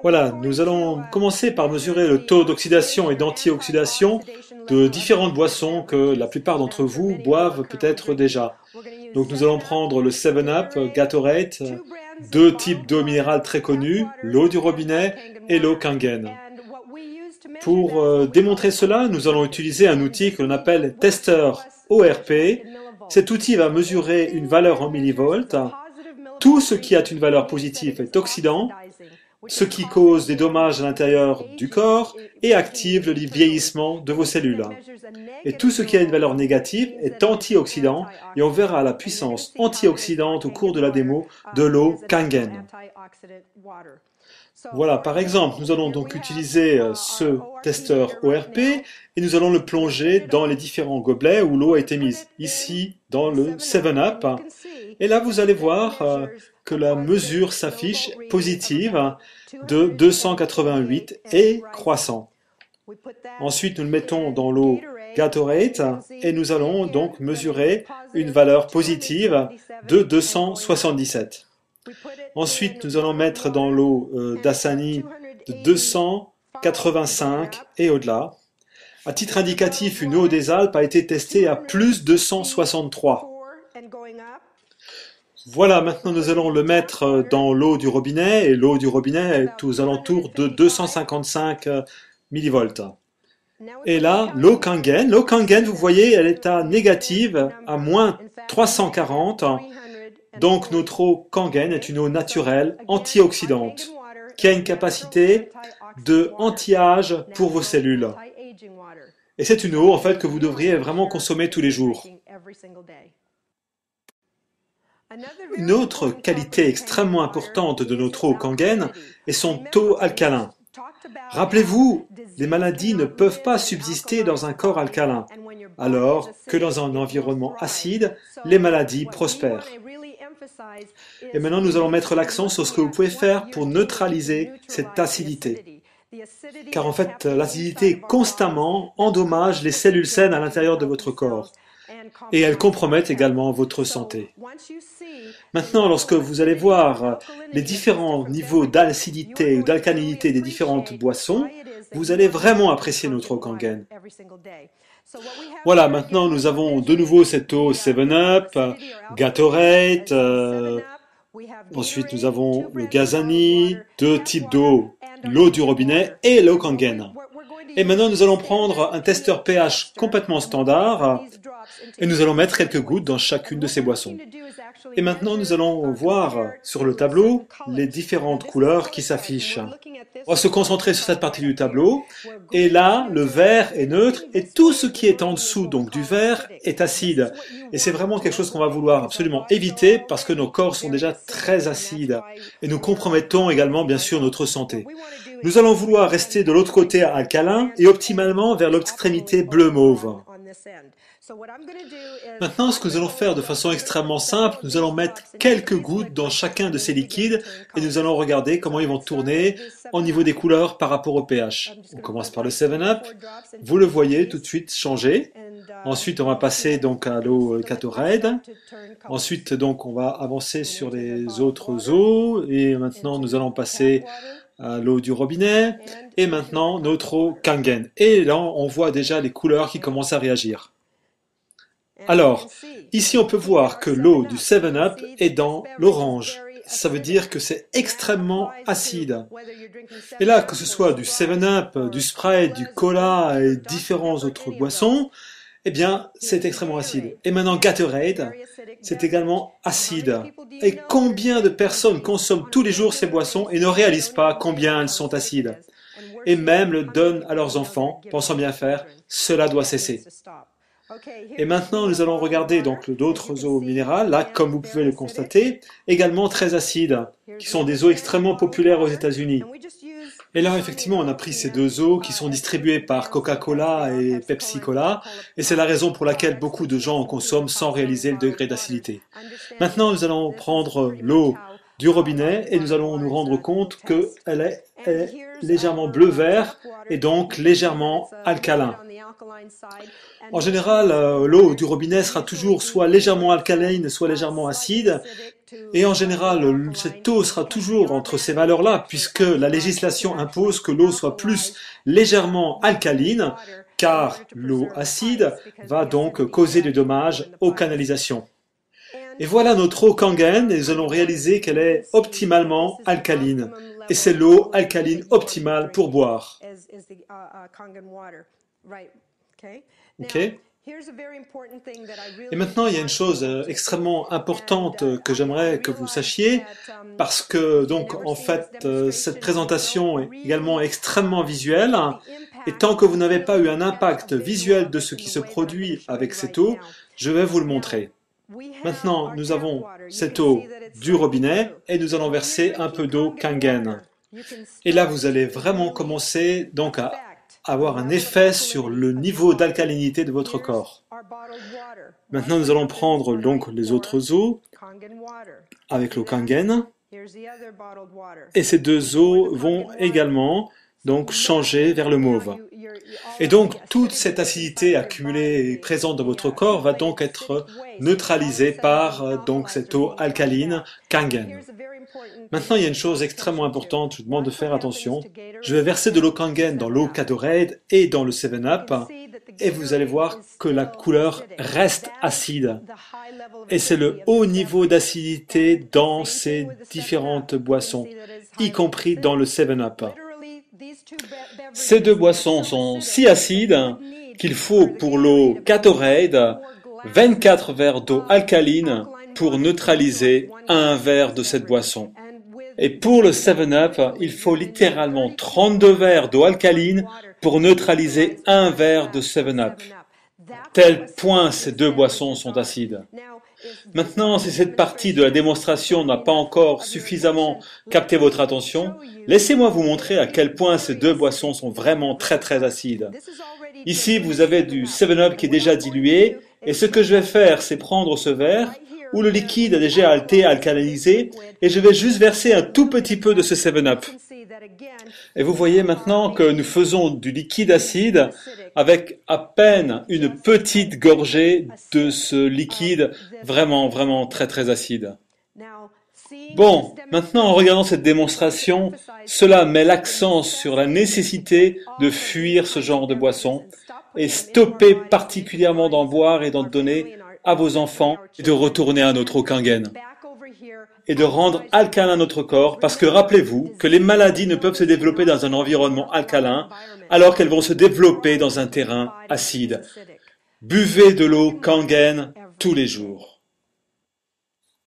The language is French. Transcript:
Voilà, nous allons commencer par mesurer le taux d'oxydation et d'antioxydation de différentes boissons que la plupart d'entre vous boivent peut-être déjà. Donc nous allons prendre le 7-Up, Gatorade, deux types d'eau minérale très connus, l'eau du robinet et l'eau Kangen. Pour démontrer cela, nous allons utiliser un outil que l'on appelle testeur ORP. Cet outil va mesurer une valeur en millivolts. Tout ce qui a une valeur positive est oxydant, ce qui cause des dommages à l'intérieur du corps et active le vieillissement de vos cellules. Et tout ce qui a une valeur négative est antioxydant, et on verra la puissance antioxydante au cours de la démo de l'eau Kangen. Voilà, par exemple, nous allons donc utiliser ce testeur ORP et nous allons le plonger dans les différents gobelets où l'eau a été mise. Ici, dans le 7-Up. Et là, vous allez voir que la mesure s'affiche positive de 288 et croissant. Ensuite, nous le mettons dans l'eau Gatorade et nous allons donc mesurer une valeur positive de 277. Ensuite, nous allons mettre dans l'eau Dasani de 285 et au-delà. À titre indicatif, une eau des Alpes a été testée à plus 263. Voilà, maintenant nous allons le mettre dans l'eau du robinet, et l'eau du robinet est aux alentours de 255 millivolts. Et là, l'eau Kangen, vous voyez, elle est à négative, à moins 340. Donc notre eau Kangen est une eau naturelle, antioxydante, qui a une capacité de anti-âge pour vos cellules. Et c'est une eau en fait que vous devriez vraiment consommer tous les jours. Une autre qualité extrêmement importante de notre eau Kangen est son taux alcalin. Rappelez-vous, les maladies ne peuvent pas subsister dans un corps alcalin, alors que dans un environnement acide, les maladies prospèrent. Et maintenant, nous allons mettre l'accent sur ce que vous pouvez faire pour neutraliser cette acidité. Car en fait, l'acidité constamment endommage les cellules saines à l'intérieur de votre corps. Et elles compromettent également votre santé. Maintenant, lorsque vous allez voir les différents niveaux d'acidité ou d'alcalinité des différentes boissons, vous allez vraiment apprécier notre eau Kangen. Voilà, maintenant nous avons de nouveau cette eau 7-Up, Gatorade, ensuite nous avons le Gazani, deux types d'eau, l'eau du robinet et l'eau Kangen. Et maintenant nous allons prendre un testeur pH complètement standard et nous allons mettre quelques gouttes dans chacune de ces boissons. Et maintenant nous allons voir sur le tableau les différentes couleurs qui s'affichent. On va se concentrer sur cette partie du tableau, et là, le vert est neutre, et tout ce qui est en dessous donc du vert est acide. Et c'est vraiment quelque chose qu'on va vouloir absolument éviter, parce que nos corps sont déjà très acides, et nous compromettons également bien sûr notre santé. Nous allons vouloir rester de l'autre côté alcalin, et optimalement vers l'extrémité bleu-mauve. Maintenant, ce que nous allons faire de façon extrêmement simple, nous allons mettre quelques gouttes dans chacun de ces liquides et nous allons regarder comment ils vont tourner au niveau des couleurs par rapport au pH. On commence par le 7-Up, vous le voyez tout de suite changer. Ensuite, on va passer donc à l'eau Gatorade. Ensuite, donc, on va avancer sur les autres eaux et maintenant, nous allons passer à l'eau du robinet et maintenant notre eau Kangen. Et là, on voit déjà les couleurs qui commencent à réagir. Alors, ici on peut voir que l'eau du 7-Up est dans l'orange. Ça veut dire que c'est extrêmement acide. Et là, que ce soit du 7-Up, du Sprite, du cola et différentes autres boissons, eh bien, c'est extrêmement acide. Et maintenant, Gatorade, c'est également acide. Et combien de personnes consomment tous les jours ces boissons et ne réalisent pas combien elles sont acides? Et même le donnent à leurs enfants, pensant bien faire, cela doit cesser. Et maintenant, nous allons regarder donc d'autres eaux minérales, là, comme vous pouvez le constater, également très acides, qui sont des eaux extrêmement populaires aux États-Unis. Et là, effectivement, on a pris ces deux eaux qui sont distribuées par Coca-Cola et Pepsi-Cola, et c'est la raison pour laquelle beaucoup de gens en consomment sans réaliser le degré d'acidité. Maintenant, nous allons prendre l'eau du robinet et nous allons nous rendre compte qu'elle est légèrement bleu-vert et donc légèrement alcalin. En général, l'eau du robinet sera toujours soit légèrement alcaline, soit légèrement acide, Et en général, cette eau sera toujours entre ces valeurs-là, puisque la législation impose que l'eau soit plus légèrement alcaline, car l'eau acide va donc causer des dommages aux canalisations. Et voilà notre eau Kangen, et nous allons réaliser qu'elle est optimalement alcaline. Et c'est l'eau alcaline optimale pour boire. Ok? Et maintenant, il y a une chose extrêmement importante que j'aimerais que vous sachiez, parce que donc en fait, cette présentation est également extrêmement visuelle, et tant que vous n'avez pas eu un impact visuel de ce qui se produit avec cette eau, je vais vous le montrer. Maintenant, nous avons cette eau du robinet et nous allons verser un peu d'eau Kangen. Et là, vous allez vraiment commencer donc à avoir un effet sur le niveau d'alcalinité de votre corps. Maintenant, nous allons prendre donc les autres eaux avec l'eau Kangen. Et ces deux eaux vont également donc changer vers le mauve. Et donc, toute cette acidité accumulée et présente dans votre corps va donc être neutralisée par donc cette eau alcaline Kangen. Maintenant, il y a une chose extrêmement importante, je vous demande de faire attention. Je vais verser de l'eau Kangen dans l'eau Gatorade et dans le 7-Up, et vous allez voir que la couleur reste acide. Et c'est le haut niveau d'acidité dans ces différentes boissons, y compris dans le 7-Up. Ces deux boissons sont si acides qu'il faut pour l'eau Gatorade 24 verres d'eau alcaline pour neutraliser un verre de cette boisson. Et pour le 7-Up, il faut littéralement 32 verres d'eau alcaline pour neutraliser un verre de 7-Up. Tel point ces deux boissons sont acides. Maintenant, si cette partie de la démonstration n'a pas encore suffisamment capté votre attention, laissez-moi vous montrer à quel point ces deux boissons sont vraiment très acides. Ici, vous avez du 7-Up qui est déjà dilué, et ce que je vais faire, c'est prendre ce verre, où le liquide a déjà été alcalinisé, et je vais juste verser un tout petit peu de ce 7-Up. Et vous voyez maintenant que nous faisons du liquide acide avec à peine une petite gorgée de ce liquide vraiment très acide. Bon, maintenant en regardant cette démonstration, cela met l'accent sur la nécessité de fuir ce genre de boisson et stopper particulièrement d'en boire et d'en donner à vos enfants et de retourner à notre eau Kangen et de rendre alcalin notre corps, parce que rappelez-vous que les maladies ne peuvent se développer dans un environnement alcalin alors qu'elles vont se développer dans un terrain acide. Buvez de l'eau Kangen tous les jours.